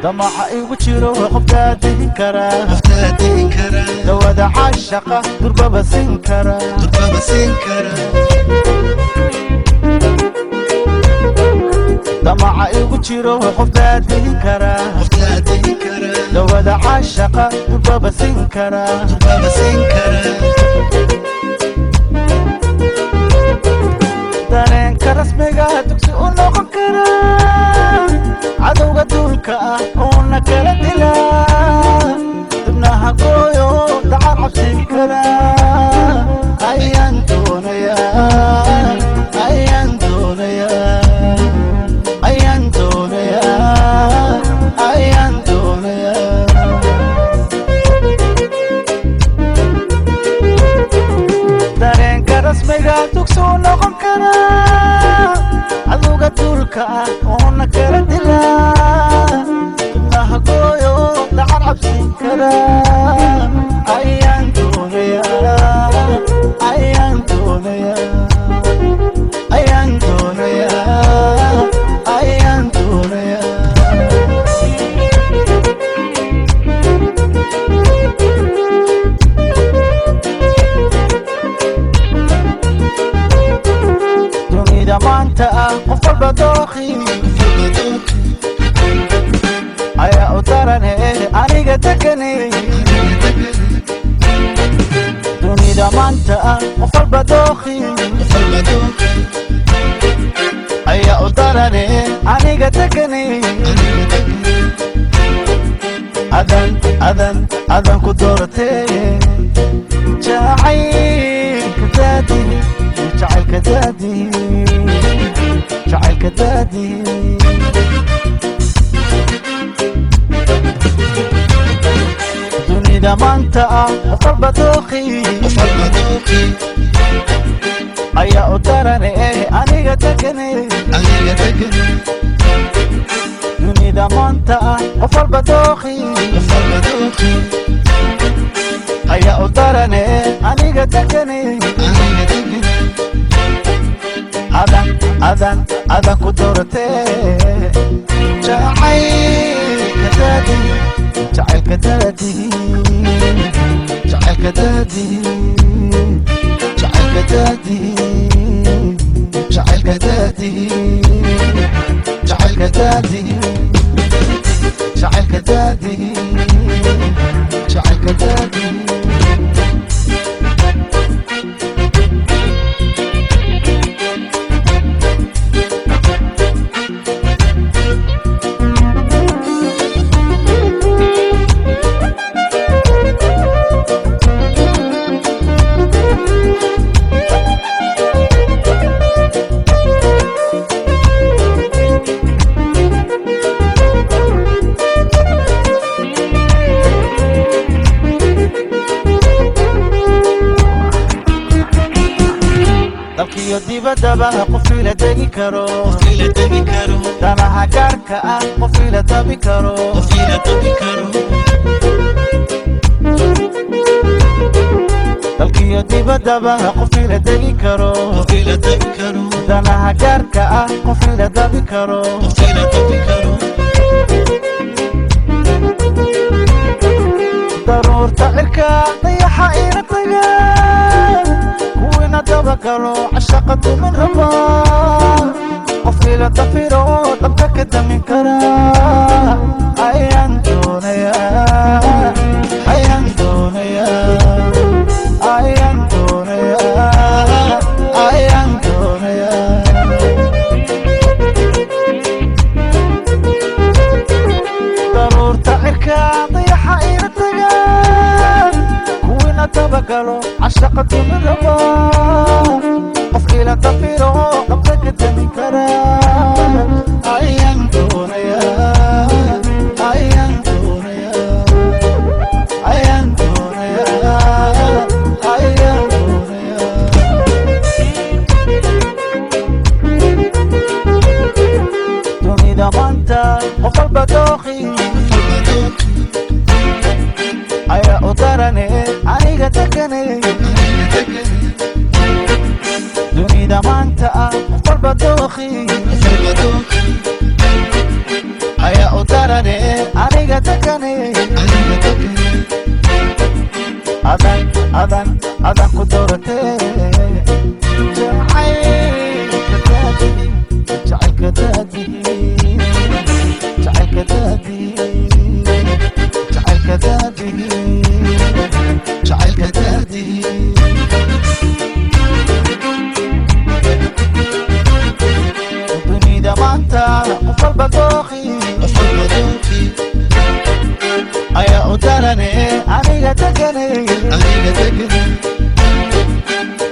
damaca igu jiro qofka diin kara dawada caashaqa durbaba siin kara damaca igu jiro qofka diin kara dawada caashaqa durbaba siin kara dareenka rasmiga dugsi u noqon kara cadowga duulka ah oona kala dila dibnaha gooyo dacar cabsin kara ayaan doonayaa dareenka rasmiga dugsi u noqon kara cadowga duulka ah oona kala dila dibnaha gooyo dacar cabsin kara ayaan doonayaa dunida maanta ah qof walba dooqi ayaa u daran aniga deganay dunida maanta ah qof walba dooqi ayaa u daran aniga deganay adan ku dooratee jacaylka daadi dunida maanta ah qof walba dooqi ayaa u daran aniga deganay dunida maanta ah qof walba dooqi ayaa u daran aniga deganay adan ku dooratee jacaylka daadi dalkiyo dibadaba qof ila degi karo danaha gaarka ah qof ila dabi karo dalkiyo dibadaba qof ila degi karo danaha gaarka ah qof ila dabi karo daruurta cirka dayaxa ila taga kuwina daba karo cashaqadu min raba qof ila dafiro dabka ka damin kara ayaan doonayaa daruurta cirka dayaxa ila taga kuwina daba karo cashaqadu min raba qof ila dafiro dabka ka damin kara ayaan doonayaa dunida maanta qof walba dooqi ayaa u daran aniga deganay dunida maanta ah qof walba dooqi ayaa u daran تكني أذن قدرتي جعلك دادي جعلك دادي جعلك دادي جعلك دادي دنيا ما انت قفل بدوخي أيا أدرني أنيقا تكني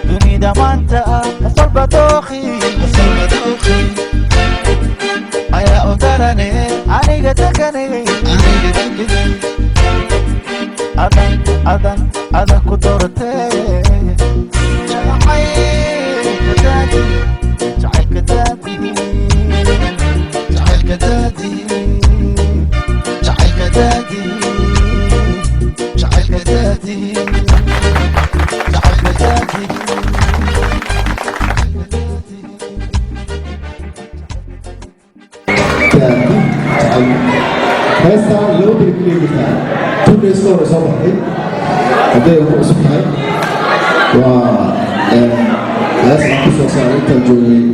دنيا ما انت قفل بدوخي أيا أدرني أنيقا تكني أذن قدرتي جعلك دادي جعلك دادي جعلك دادي جعلك دادي جعلك دادي هسه لو بالكلية بتاعي كل ستور صباحي هذا هو صباحي و هسه كل صار تجوي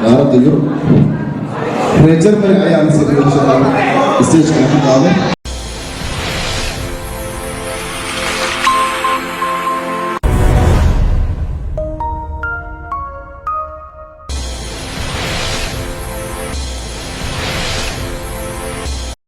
عرض يوروب رجال من عيال سيدي إن شاء الله استيج كان